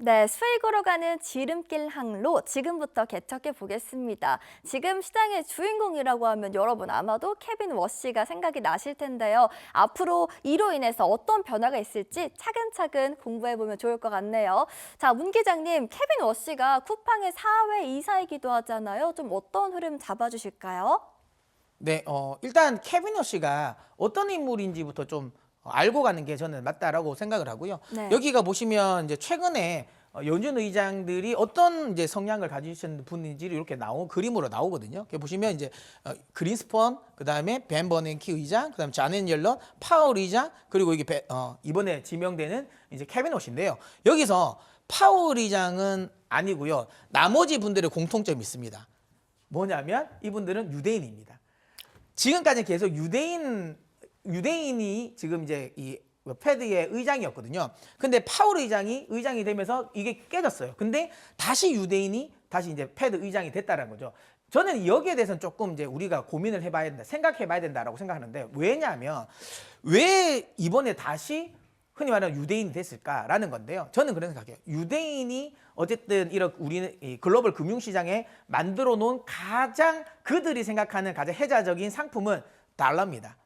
네, 수익으로 가는 지름길 항로 지금부터 개척해 보겠습니다. 지금 시장의 주인공이라고 하면 여러분 아마도 케빈 워시가 생각이 나실 텐데요. 앞으로 이로 인해서 어떤 변화가 있을지 차근차근 공부해 보면 좋을 것 같네요. 자, 문 기장님, 케빈 워시가 쿠팡의 사회 이사이기도 하잖아요. 좀 어떤 흐름 잡아주실까요? 네, 일단 케빈 허씨가 어떤 인물인지부터 좀 알고 가는 게 저는 맞다라고 생각을 하고요. 네. 여기가 보시면 이제 최근에 연준 의장들이 어떤 이제 성향을 가지신 분인지를 이렇게 그림으로 나오거든요. 이렇게 보시면 이제 그린스펀, 그다음에 벤 버냉키 의장, 그다음에 자넷 옐런, 파월 의장, 그리고 이게 이번에 지명되는 이제 케빈 허씨인데요. 여기서 파월 의장은 아니고요. 나머지 분들의 공통점이 있습니다. 뭐냐면 이분들은 유대인입니다. 지금까지 계속 유대인이 지금 이제 이 패드의 의장이었거든요. 근데 파월 의장이 되면서 이게 깨졌어요. 근데 다시 유대인이 다시 이제 패드 의장이 됐다는 거죠. 저는 여기에 대해서는 조금 이제 우리가 고민을 해봐야 된다, 생각해봐야 된다라고 생각하는데 왜냐하면 왜 이번에 다시 흔히 말하는 유대인이 됐을까라는 건데요. 저는 그런 생각해요. 유대인이 어쨌든 이런 우리는 이 글로벌 금융시장에 만들어 놓은 가장 그들이 생각하는 가장 혜자적인 상품은 달러입니다.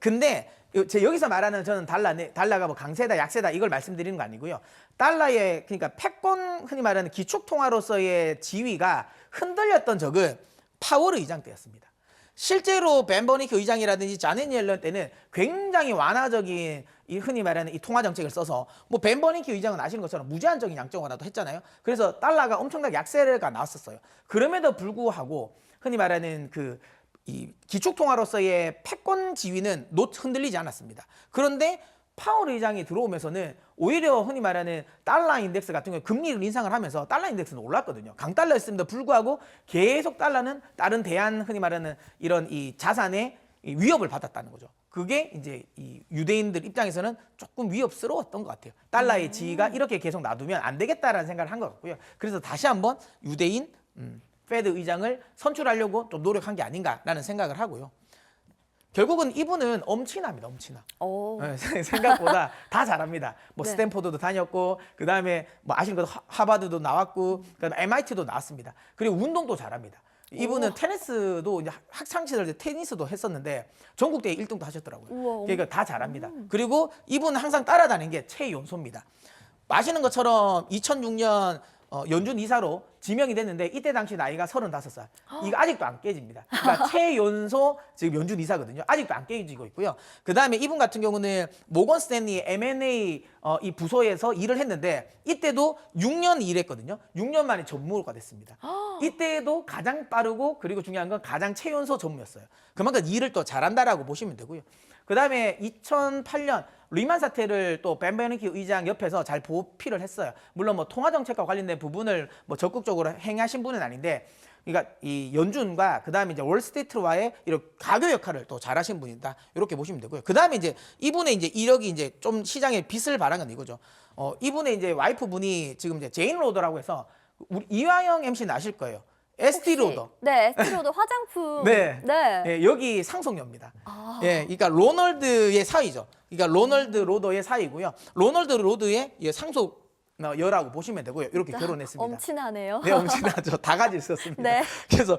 근데 제 여기서 말하는 저는 달러가 뭐 강세다 약세다 이걸 말씀드리는 거 아니고요. 달러의 그러니까 패권 흔히 말하는 기축통화로서의 지위가 흔들렸던 적은 파월 의장 때였습니다. 실제로 벤 버니키 의장이라든지 자넷 옐런 때는 굉장히 완화적인 이 흔히 말하는 이 통화 정책을 써서 뭐 벤 버니키 의장은 아시는 것처럼 무제한적인 양적 완화도 했잖아요. 그래서 달러가 엄청나게 약세가 나왔었어요. 그럼에도 불구하고 흔히 말하는 이 기축통화로서의 패권 지위는 흔들리지 않았습니다. 그런데 파월 의장이 들어오면서는 오히려 흔히 말하는 달러 인덱스 같은 경우 금리를 인상을 하면서 달러 인덱스는 올랐거든요. 강달러였음에도 불구하고 계속 달러는 다른 대한 흔히 말하는 이런 이 자산의 위협을 받았다는 거죠. 그게 이제 이 유대인들 입장에서는 조금 위협스러웠던 것 같아요. 달러의 지위가 이렇게 계속 놔두면 안 되겠다라는 생각을 한 것 같고요. 그래서 다시 한번 유대인 패드 의장을 선출하려고 좀 노력한 게 아닌가라는 생각을 하고요. 결국은 이분은 엄친아입니다, 엄친아. 오. 네, 생각보다 다 잘합니다. 뭐 네. 스탠포드도 다녔고, 그 다음에 뭐 아시는 것도 하버드도 나왔고, 그다음에 MIT도 나왔습니다. 그리고 운동도 잘합니다. 이분은 테니스도 이제 학창 시절 때 테니스도 했었는데 전국대회 1등도 하셨더라고요. 우와. 그러니까 다 잘합니다. 그리고 이분은 항상 따라다니는 게 최연소입니다. 아시는 것처럼 2006년 연준 이사로 지명이 됐는데 이때 당시 나이가 35살. 이거 아직도 안 깨집니다. 그러니까 최연소 지금 연준 이사거든요. 아직도 안 깨지고 있고요. 그다음에 이분 같은 경우는 모건 스탠리 M&A 이 부서에서 일을 했는데 이때도 6년 일했거든요. 6년 만에 전무가 됐습니다. 이때도 가장 빠르고 그리고 중요한 건 가장 최연소 전무였어요. 그만큼 일을 또 잘한다라고 보시면 되고요. 그다음에 2008년 리만 사태를 또 벤 버냉키 의장 옆에서 잘 보필을 했어요. 물론 뭐 통화 정책과 관련된 부분을 뭐 적극적으로 행하신 분은 아닌데, 그러니까 이 연준과 그다음에 이제 월스트리트와의 이런 가교 역할을 또 잘하신 분이다. 이렇게 보시면 되고요. 그다음에 이제 이분의 이제 이력이 이제 좀 시장에 빛을 발한 건 이거죠. 이분의 이제 와이프 분이 지금 이제 제인 로더라고 해서 우리 이화영 MC는 아실 거예요. 에스티 로더. 네, 에스티로더 화장품. 네. 네. 예, 여기 상속녀입니다. 예, 그러니까 로널드의 사위죠. 그러니까 로널드 로더의 사위고요. 로널드 로드의 상속 여라고 보시면 되고요. 이렇게 결혼했습니다. 엄친하네요. 네, 엄친하죠. 다 가지고 있었습니다. 네. 그래서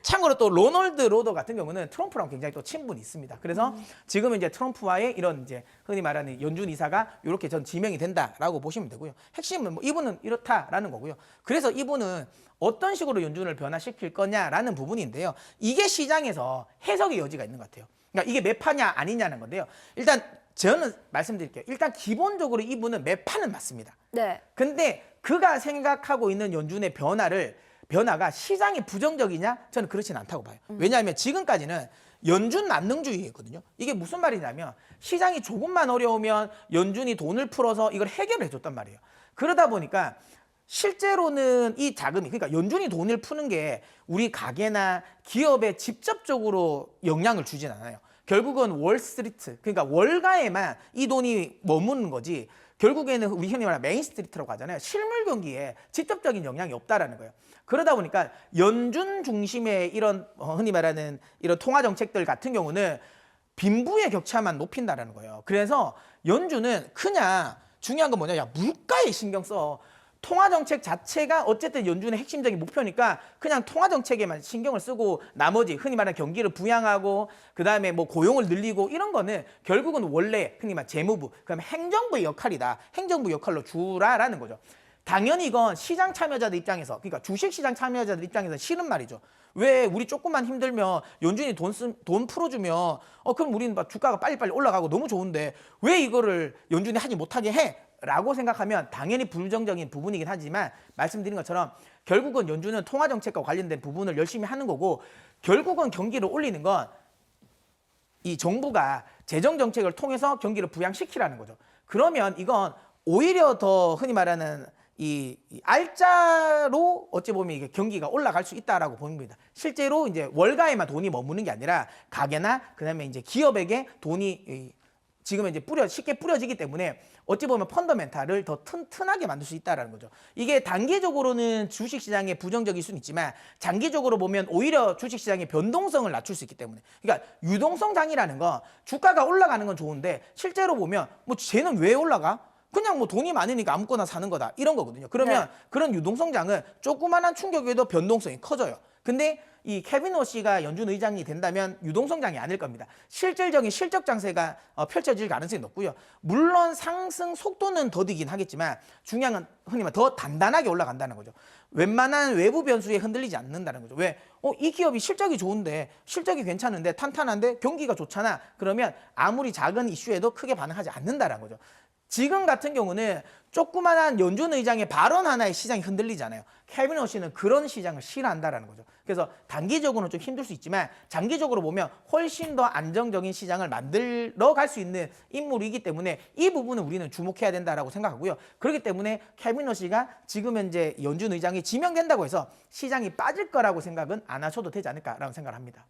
참고로 또 로널드 로더 같은 경우는 트럼프랑 굉장히 또 친분이 있습니다. 그래서 지금은 이제 트럼프와의 이런 이제 흔히 말하는 연준 이사가 이렇게 전 지명이 된다라고 보시면 되고요. 핵심은 뭐 이분은 이렇다라는 거고요. 그래서 이분은 어떤 식으로 연준을 변화시킬 거냐라는 부분인데요. 이게 시장에서 해석의 여지가 있는 것 같아요. 그러니까 이게 매파냐 아니냐는 건데요. 일단 저는 말씀드릴게요. 일단 기본적으로 이분은 매파는 맞습니다. 네. 근데 그가 생각하고 있는 연준의 변화가 시장이 부정적이냐? 저는 그렇진 않다고 봐요. 왜냐하면 지금까지는 연준 만능주의였거든요. 이게 무슨 말이냐면 시장이 조금만 어려우면 연준이 돈을 풀어서 이걸 해결해 줬단 말이에요. 그러다 보니까 실제로는 이 자금이, 그러니까 연준이 돈을 푸는 게 우리 가게나 기업에 직접적으로 영향을 주진 않아요. 결국은 월스트리트, 그러니까 월가에만 이 돈이 머무는 거지, 결국에는 우리 흔히 말하는 메인스트리트라고 하잖아요. 실물 경기에 직접적인 영향이 없다라는 거예요. 그러다 보니까 연준 중심의 이런 흔히 말하는 이런 통화 정책들 같은 경우는 빈부의 격차만 높인다라는 거예요. 그래서 연준은 그냥 중요한 건 뭐냐? 야, 물가에 신경 써. 통화 정책 자체가 어쨌든 연준의 핵심적인 목표니까 그냥 통화 정책에만 신경을 쓰고 나머지 흔히 말하는 경기를 부양하고 그다음에 뭐 고용을 늘리고 이런 거는 결국은 원래 흔히 말하는 재무부, 그다음에 행정부의 역할이다. 행정부 역할로 주라라는 거죠. 당연히 이건 시장 참여자들 입장에서, 그러니까 주식 시장 참여자들 입장에서 싫은 말이죠. 왜 우리 조금만 힘들면 연준이 돈 풀어주면 그럼 우리는 막 주가가 빨리빨리 올라가고 너무 좋은데 왜 이거를 연준이 하지 못하게 해? 라고 생각하면 당연히 부정적인 부분이긴 하지만 말씀드린 것처럼 결국은 연준은 통화정책과 관련된 부분을 열심히 하는 거고 결국은 경기를 올리는 건 이 정부가 재정정책을 통해서 경기를 부양시키라는 거죠. 그러면 이건 오히려 더 흔히 말하는 이 알짜로 어찌 보면 이게 경기가 올라갈 수 있다라고 봅니다. 실제로 이제 월가에만 돈이 머무는 게 아니라 가게나 그다음에 이제 기업에게 돈이 지금 이제 쉽게 뿌려지기 때문에 어찌 보면 펀더멘탈을 더 튼튼하게 만들 수 있다는 거죠. 이게 단기적으로는 주식시장에 부정적일 수는 있지만 장기적으로 보면 오히려 주식시장의 변동성을 낮출 수 있기 때문에, 그러니까 유동성장이라는 건 주가가 올라가는 건 좋은데 실제로 보면 뭐 쟤는 왜 올라가? 그냥 뭐 돈이 많으니까 아무거나 사는 거다 이런 거거든요. 그러면 그런 유동성장은 조그만한 충격에도 변동성이 커져요. 근데 이 케빈 워시가 연준 의장이 된다면 유동성장이 아닐 겁니다. 실질적인 실적 장세가 펼쳐질 가능성이 높고요. 물론 상승 속도는 더디긴 하겠지만 중요한 건 흔히 말해 더 단단하게 올라간다는 거죠. 웬만한 외부 변수에 흔들리지 않는다는 거죠. 왜? 이 기업이 실적이 좋은데 실적이 괜찮은데 탄탄한데 경기가 좋잖아. 그러면 아무리 작은 이슈에도 크게 반응하지 않는다는 거죠. 지금 같은 경우는 조그만한 연준 의장의 발언 하나에 시장이 흔들리잖아요. 케빈 워시는 그런 시장을 싫어한다라는 거죠. 그래서 단기적으로는 좀 힘들 수 있지만 장기적으로 보면 훨씬 더 안정적인 시장을 만들어 갈 수 있는 인물이기 때문에 이 부분은 우리는 주목해야 된다라고 생각하고요. 그렇기 때문에 케빈 워시가 지금 현재 연준 의장이 지명된다고 해서 시장이 빠질 거라고 생각은 안 하셔도 되지 않을까라고 생각을 합니다.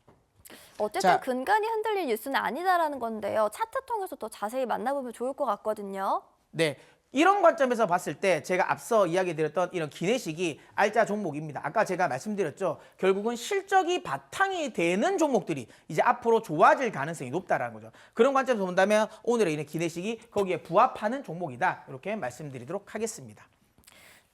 어쨌든 자, 근간이 흔들릴 뉴스는 아니다라는 건데요. 차트 통해서 더 자세히 만나보면 좋을 것 같거든요. 네. 이런 관점에서 봤을 때 제가 앞서 이야기 드렸던 이런 기내식이 알짜 종목입니다. 아까 제가 말씀드렸죠. 결국은 실적이 바탕이 되는 종목들이 이제 앞으로 좋아질 가능성이 높다라는 거죠. 그런 관점에서 본다면 오늘의 이런 기내식이 거기에 부합하는 종목이다. 이렇게 말씀드리도록 하겠습니다.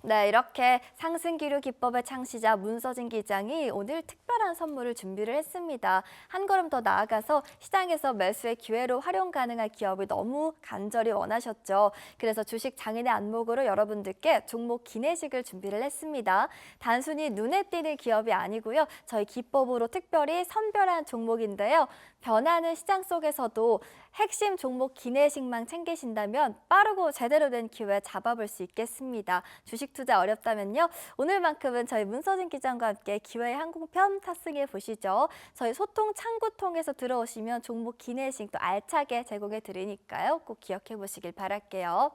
네, 이렇게 상승기류 기법의 창시자 문서진 기장이 오늘 특별한 선물을 준비를 했습니다. 한 걸음 더 나아가서 시장에서 매수의 기회로 활용 가능한 기업을 너무 간절히 원하셨죠. 그래서 주식 장인의 안목으로 여러분들께 종목 기내식을 준비를 했습니다. 단순히 눈에 띄는 기업이 아니고요. 저희 기법으로 특별히 선별한 종목인데요. 변하는 시장 속에서도 핵심 종목 기내식만 챙기신다면 빠르고 제대로 된 기회 잡아볼 수 있겠습니다. 주식 투자 어렵다면요. 오늘만큼은 저희 문서진 기장과 함께 기회의 항공편 탑승해 보시죠. 저희 소통 창구 통해서 들어오시면 종목 기내식 또 알차게 제공해 드리니까요. 꼭 기억해 보시길 바랄게요.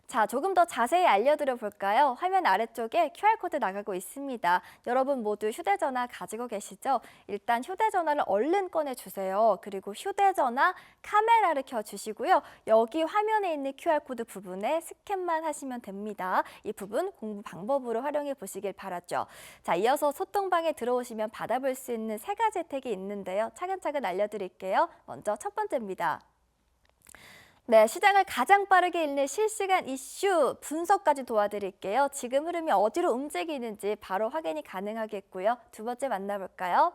자, 조금 더 자세히 알려드려 볼까요? 화면 아래쪽에 QR코드 나가고 있습니다. 여러분 모두 휴대전화 가지고 계시죠? 일단 휴대전화를 얼른 꺼내주세요. 그리고 휴대전화 카메라를 켜주시고요. 여기 화면에 있는 QR코드 부분에 스캔만 하시면 됩니다. 이 부분 공부 방법으로 활용해 보시길 바라죠. 자, 이어서 소통방에 들어오시면 받아볼 수 있는 3가지 혜택이 있는데요. 차근차근 알려드릴게요. 먼저 첫 번째입니다. 네, 시장을 가장 빠르게 읽는 실시간 이슈 분석까지 도와드릴게요. 지금 흐름이 어디로 움직이는지 바로 확인이 가능하겠고요. 두 번째 만나볼까요?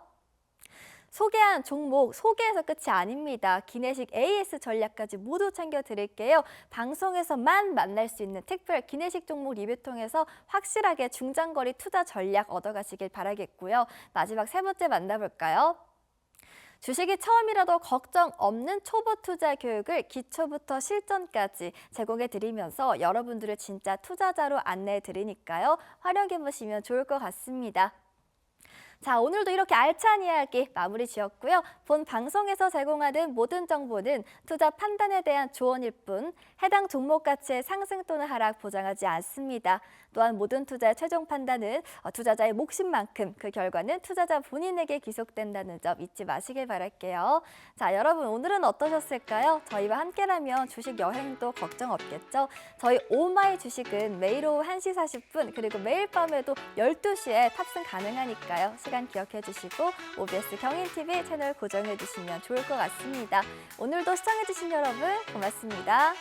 소개한 종목, 소개해서 끝이 아닙니다. 기내식 AS 전략까지 모두 챙겨드릴게요. 방송에서만 만날 수 있는 특별 기내식 종목 리뷰 통해서 확실하게 중장거리 투자 전략 얻어가시길 바라겠고요. 마지막 3번째 만나볼까요? 주식이 처음이라도 걱정 없는 초보 투자 교육을 기초부터 실전까지 제공해 드리면서 여러분들을 진짜 투자자로 안내해 드리니까요. 활용해 보시면 좋을 것 같습니다. 자, 오늘도 이렇게 알찬 이야기 마무리 지었고요. 본 방송에서 제공하는 모든 정보는 투자 판단에 대한 조언일 뿐 해당 종목 가치의 상승 또는 하락 보장하지 않습니다. 또한 모든 투자의 최종 판단은 투자자의 몫인만큼 그 결과는 투자자 본인에게 귀속된다는 점 잊지 마시길 바랄게요. 자, 여러분 오늘은 어떠셨을까요? 저희와 함께라면 주식 여행도 걱정 없겠죠? 저희 오마이 주식은 매일 오후 1시 40분 그리고 매일 밤에도 12시에 탑승 가능하니까요. 시간 기억해 주시고 OBS 경인TV 채널 고정해 주시면 좋을 것 같습니다. 오늘도 시청해 주신 여러분 고맙습니다.